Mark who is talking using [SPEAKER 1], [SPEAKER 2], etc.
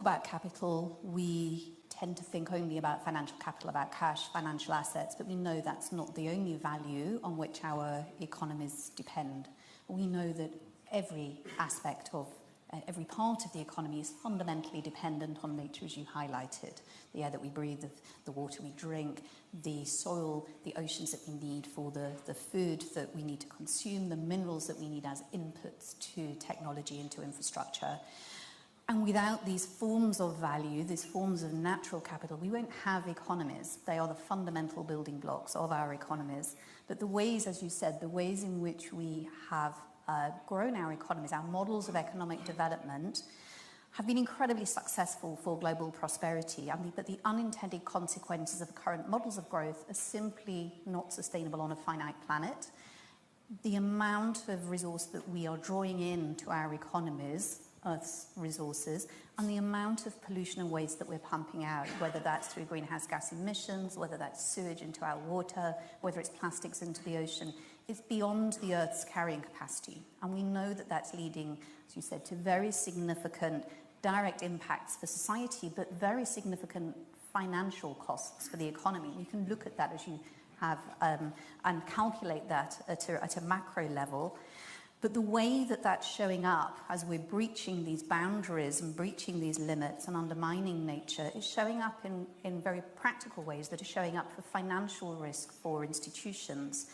[SPEAKER 1] about capital, we tend to think only about financial capital, about cash, financial assets, but we know that's not the only value on which our economies depend. We know that every aspect of every part of the economy is fundamentally dependent on nature, as you highlighted. The air that we breathe, the water we drink, the soil, the oceans that we need for the food that we need to consume, the minerals that we need as inputs to technology and to infrastructure. And without these forms of value, these forms of natural capital, we won't have economies. They are the fundamental building blocks of our economies. But the ways, as you said, the ways in which we have grown our economies, our models of economic development, have been incredibly successful for global prosperity. But the unintended consequences of current models of growth are simply not sustainable on a finite planet. The amount of resource that we are drawing into our economies, Earth's resources, and the amount of pollution and waste that we're pumping out, whether that's through greenhouse gas emissions, whether that's sewage into our water, whether it's plastics into the ocean, is beyond the Earth's carrying capacity. And we know that that's leading, as you said, to very significant direct impacts for society, but very significant financial costs for the economy. You can look at that as you have and calculate that at a macro level. But the way that that's showing up as we're breaching these boundaries and breaching these limits and undermining nature is showing up in very practical ways that are showing up for financial risk for institutions.